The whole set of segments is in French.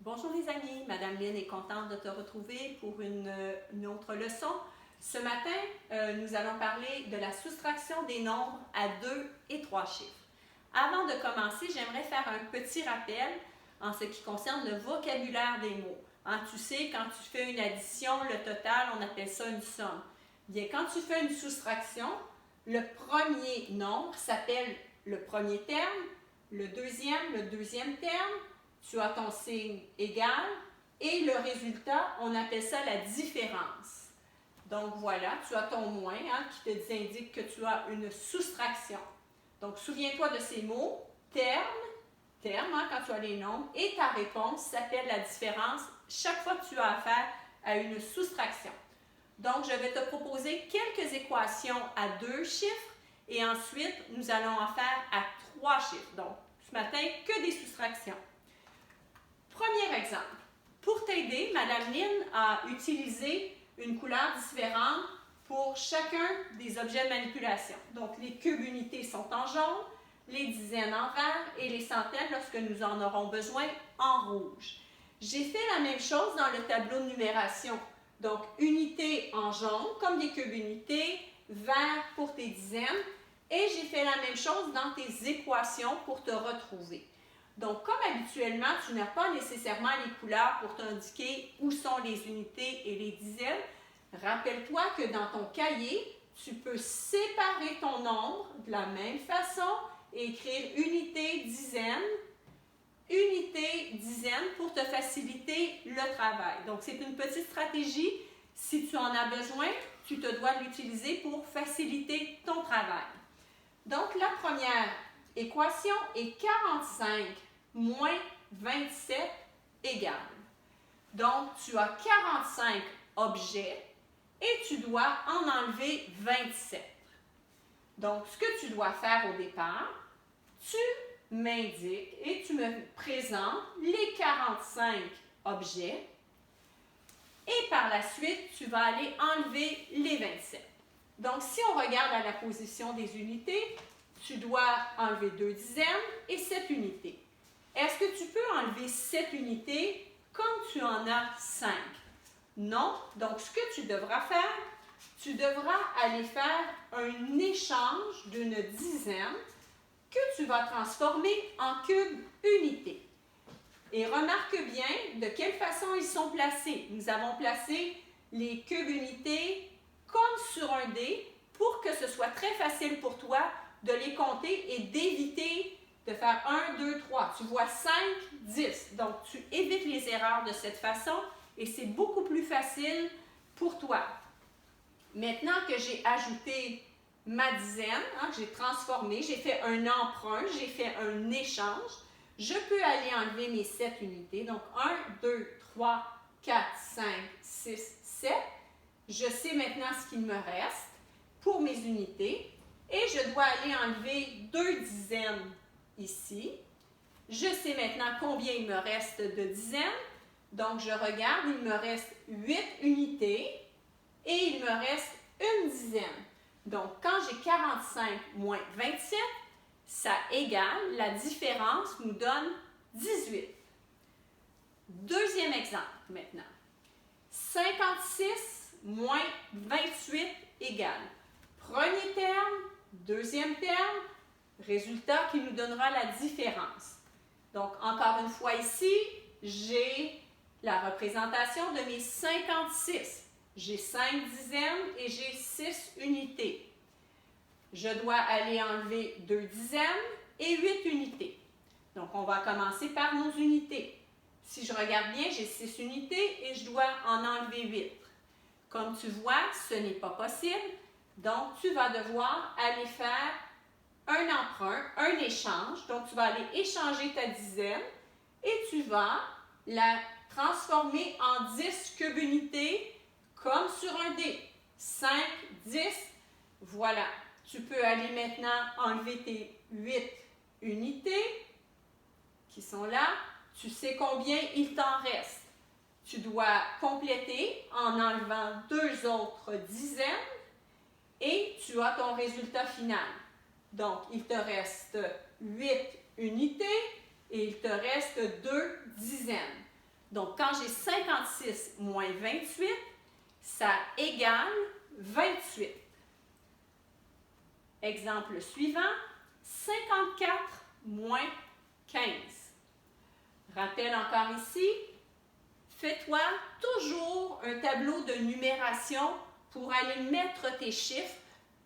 Bonjour les amis, Madame Lynn est contente de te retrouver pour une autre leçon. Ce matin, nous allons parler de la soustraction des nombres à 2 et 3 chiffres. Avant de commencer, j'aimerais faire un petit rappel en ce qui concerne le vocabulaire des mots. Tu sais, quand tu fais une addition, le total, on appelle ça une somme. Bien, quand tu fais une soustraction, le premier nombre s'appelle le premier terme, le deuxième terme, tu as ton signe égal et le résultat, on appelle ça la différence. Donc voilà, tu as ton moins qui indique que tu as une soustraction. Donc souviens-toi de ces mots, terme quand tu as les nombres, et ta réponse s'appelle la différence chaque fois que tu as affaire à une soustraction. Donc je vais te proposer quelques équations à 2 chiffres et ensuite nous allons en faire à 3 chiffres. Donc ce matin, que des soustractions. Premier exemple. Pour t'aider, Madame Lynn a utilisé une couleur différente pour chacun des objets de manipulation. Donc, les cubes unités sont en jaune, les dizaines en vert et les centaines, lorsque nous en aurons besoin, en rouge. J'ai fait la même chose dans le tableau de numération. Donc, unités en jaune, comme des cubes unités, vert pour tes dizaines, et j'ai fait la même chose dans tes équations pour te retrouver. Donc, comme habituellement, tu n'as pas nécessairement les couleurs pour t'indiquer où sont les unités et les dizaines, rappelle-toi que dans ton cahier, tu peux séparer ton nombre de la même façon et écrire unité, dizaine pour te faciliter le travail. Donc, c'est une petite stratégie. Si tu en as besoin, tu te dois l'utiliser pour faciliter ton travail. Donc, la première équation est 45 moins 27 égale. Donc, tu as 45 objets et tu dois en enlever 27. Donc, ce que tu dois faire au départ, tu m'indiques et tu me présentes les 45 objets et par la suite, tu vas aller enlever les 27. Donc, si on regarde à la position des unités, tu dois enlever 2 dizaines et 7 unités. Est-ce que tu peux enlever 7 unités comme tu en as 5? Non. Donc, ce que tu devras faire, tu devras aller faire un échange d'une dizaine que tu vas transformer en cubes unités. Et remarque bien de quelle façon ils sont placés. Nous avons placé les cubes unités comme sur un dé pour que ce soit très facile pour toi de les compter et d'éviter de faire 1, 2, 3. Tu vois 5, 10. Donc, tu évites les erreurs de cette façon et c'est beaucoup plus facile pour toi. Maintenant que j'ai ajouté ma dizaine, j'ai transformé, j'ai fait un emprunt, j'ai fait un échange, je peux aller enlever mes 7 unités. Donc, 1, 2, 3, 4, 5, 6, 7. Je sais maintenant ce qu'il me reste pour mes unités. Et je dois aller enlever 2 dizaines ici. Je sais maintenant combien il me reste de dizaines. Donc, je regarde, il me reste 8 unités et il me reste une dizaine. Donc, quand j'ai 45 moins 27, ça égale, la différence nous donne 18. Deuxième exemple maintenant. 56 moins 28 égale. Premier terme, deuxième terme, résultat qui nous donnera la différence. Donc, encore une fois ici, j'ai la représentation de mes 56. J'ai 5 dizaines et j'ai 6 unités. Je dois aller enlever 2 dizaines et 8 unités. Donc, on va commencer par nos unités. Si je regarde bien, j'ai 6 unités et je dois en enlever 8. Comme tu vois, ce n'est pas possible. Donc, tu vas devoir aller faire un emprunt, un échange. Donc, tu vas aller échanger ta dizaine et tu vas la transformer en 10 cubes unités comme sur un dé. 5, 10, voilà. Tu peux aller maintenant enlever tes 8 unités qui sont là. Tu sais combien il t'en reste. Tu dois compléter en enlevant 2 autres dizaines et tu as ton résultat final. Donc, il te reste 8 unités et il te reste 2 dizaines. Donc, quand j'ai 56 moins 28, ça égale 28. Exemple suivant, 54 moins 15. Rappel encore ici, fais-toi toujours un tableau de numération pour aller mettre tes chiffres.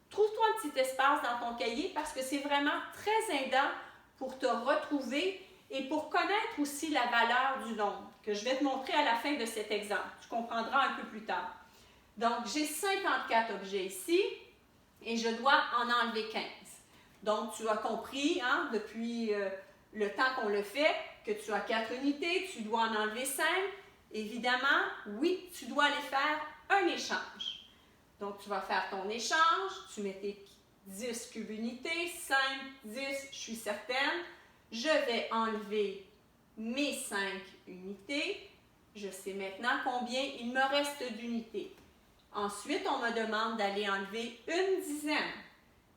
Trouve-toi un petit espace dans ton cahier parce que c'est vraiment très aidant pour te retrouver et pour connaître aussi la valeur du nombre, que je vais te montrer à la fin de cet exemple. Tu comprendras un peu plus tard. Donc, j'ai 54 objets ici et je dois en enlever 15. Donc, tu as compris, hein, depuis le temps qu'on le fait, que tu as 4 unités, tu dois en enlever 5. Évidemment, oui, tu dois aller faire un échange. Donc, tu vas faire ton échange, tu mets tes 10 cubes unités, 5, 10, je suis certaine. Je vais enlever mes 5 unités. Je sais maintenant combien il me reste d'unités. Ensuite, on me demande d'aller enlever une dizaine.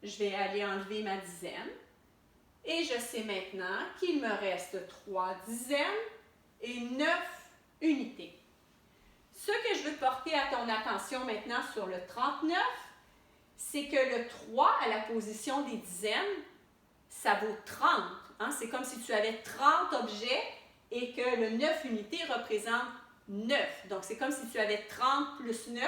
Je vais aller enlever ma dizaine. Et je sais maintenant qu'il me reste 3 dizaines et 9 unités. Ce que je veux porter à ton attention maintenant sur le 39, c'est que le 3 à la position des dizaines, ça vaut 30. Hein? C'est comme si tu avais 30 objets et que le 9 unités représente 9. Donc, c'est comme si tu avais 30 plus 9.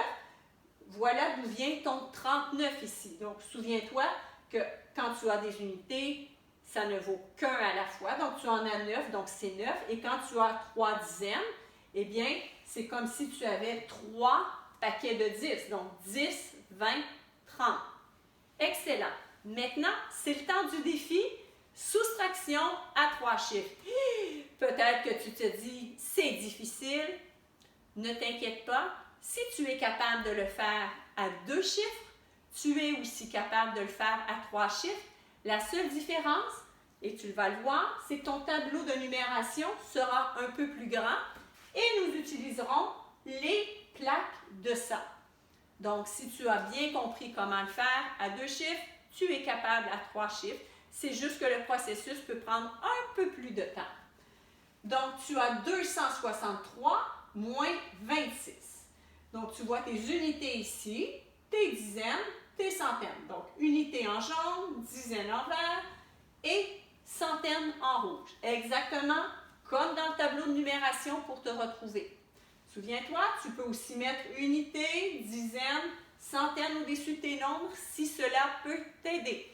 Voilà d'où vient ton 39 ici. Donc, souviens-toi que quand tu as des unités, ça ne vaut qu'un à la fois. Donc, tu en as 9, donc c'est 9. Et quand tu as 3 dizaines, eh bien, c'est comme si tu avais 3 paquets de 10. Donc, 10, 20, 30. Excellent. Maintenant, c'est le temps du défi. Soustraction à 3 chiffres. Peut-être que tu te dis, c'est difficile. Ne t'inquiète pas. Si tu es capable de le faire à 2 chiffres, tu es aussi capable de le faire à 3 chiffres. La seule différence, et tu vas le voir, c'est que ton tableau de numération sera un peu plus grand et nous utiliserons les plaques de sang. Donc, si tu as bien compris comment le faire à 2 chiffres, tu es capable à 3 chiffres. C'est juste que le processus peut prendre un peu plus de temps. Donc, tu as 263 moins 26. Donc, tu vois tes unités ici, tes dizaines, tes centaines. Donc, unités en jaune, dizaines en vert et centaines en rouge. Exactement comme dans le tableau de numération pour te retrouver. Souviens-toi, tu peux aussi mettre unités, dizaines, centaines au-dessus de tes nombres si cela peut t'aider.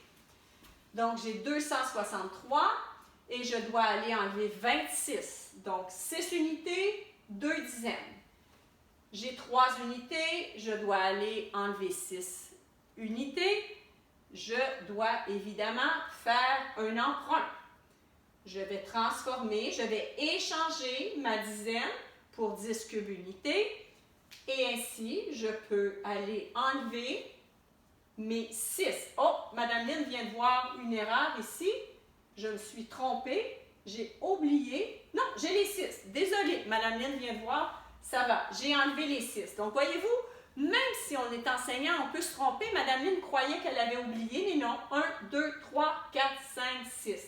Donc, j'ai 263 et je dois aller enlever 26. Donc, 6 unités, 2 dizaines. J'ai 3 unités, je dois aller enlever 6 unités. Je dois évidemment faire un emprunt. Je vais transformer, je vais échanger ma dizaine pour 10 cubes unités. Et ainsi, je peux aller enlever mes 6. Oh, Madame Lynn vient de voir une erreur ici. Je me suis trompée. J'ai oublié. Non, j'ai les 6. Désolée, Madame Lynn vient de voir. Ça va, j'ai enlevé les 6. Donc, voyez-vous, même si on est enseignant, on peut se tromper. Madame Lynn croyait qu'elle avait oublié, mais non. 1, 2, 3, 4, 5, 6.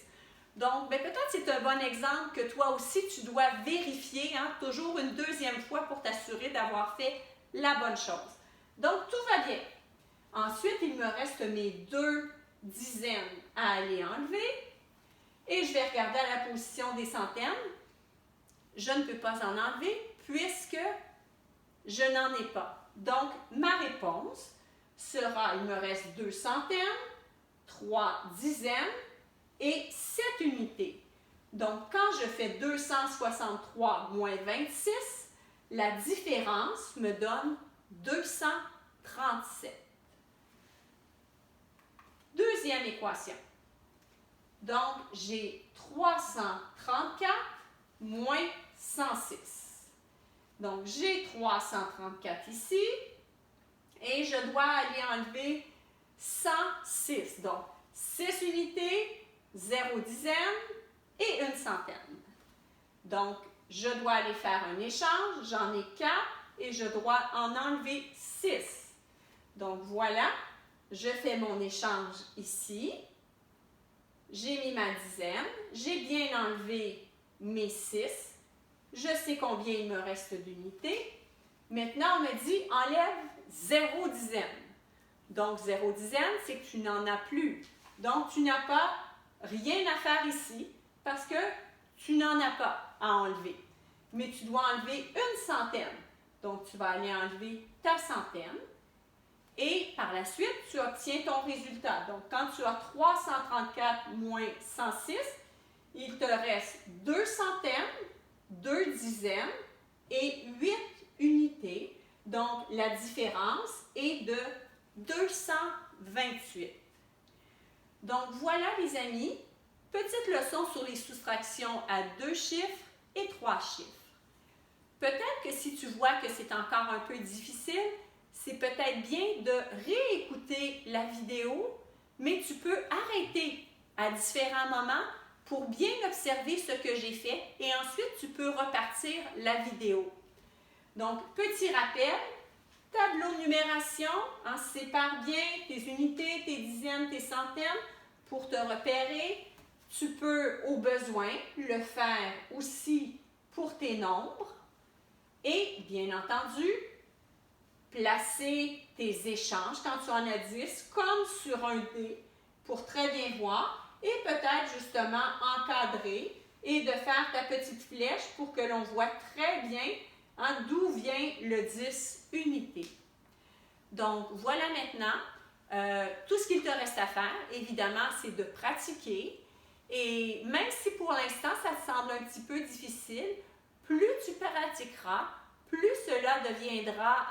Donc, peut-être c'est un bon exemple que toi aussi, tu dois vérifier, hein, toujours une deuxième fois pour t'assurer d'avoir fait la bonne chose. Donc, tout va bien. Ensuite, il me reste mes 2 dizaines à aller enlever. Et je vais regarder à la position des centaines. Je ne peux pas en enlever puisque je n'en ai pas. Donc, ma réponse sera, il me reste 2 centaines, 3 dizaines et 7 unités. Donc, quand je fais 263 moins 26, la différence me donne 237. Deuxième équation. Donc, j'ai 334 moins 106. Donc, j'ai 334 ici et je dois aller enlever 106. Donc, 6 unités, 0 dizaine et une centaine. Donc, je dois aller faire un échange. J'en ai 4 et je dois en enlever 6. Donc, voilà. Je fais mon échange ici. J'ai mis ma dizaine. J'ai bien enlevé mes 6. Je sais combien il me reste d'unités. Maintenant, on me dit enlève 0 dizaine. Donc, 0 dizaine, c'est que tu n'en as plus. Donc, tu n'as pas rien à faire ici parce que tu n'en as pas à enlever. Mais tu dois enlever une centaine. Donc, tu vas aller enlever ta centaine. Et par la suite, tu obtiens ton résultat. Donc, quand tu as 334 moins 106, il te reste 2 centaines, 2 dizaines et 8 unités. Donc, la différence est de 228. Donc, voilà les amis, petite leçon sur les soustractions à 2 chiffres et 3 chiffres. Peut-être que si tu vois que c'est encore un peu difficile, c'est peut-être bien de réécouter la vidéo, mais tu peux arrêter à différents moments pour bien observer ce que j'ai fait et ensuite tu peux repartir la vidéo. Donc, petit rappel, tableau de numération, sépare bien tes unités, tes dizaines, tes centaines pour te repérer. Tu peux, au besoin, le faire aussi pour tes nombres. Et, bien entendu, placer tes échanges quand tu en as 10 comme sur un dé pour très bien voir et peut-être justement encadrer et de faire ta petite flèche pour que l'on voit très bien d'où vient le 10 unités. Donc, voilà maintenant tout ce qu'il te reste à faire. Évidemment, c'est de pratiquer. Et même si pour l'instant, ça te semble un petit peu difficile, plus tu pratiqueras, plus cela deviendra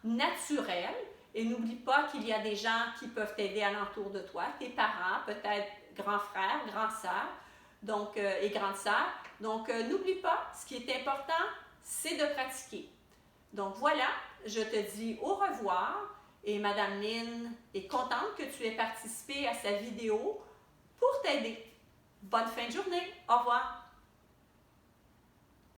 naturel. Et n'oublie pas qu'il y a des gens qui peuvent t'aider alentour de toi, tes parents, peut-être grands frères, grandes sœurs et grandes sœurs. Donc, n'oublie pas, ce qui est important, c'est de pratiquer. Donc voilà, je te dis au revoir et Madame Lynn est contente que tu aies participé à sa vidéo pour t'aider. Bonne fin de journée. Au revoir.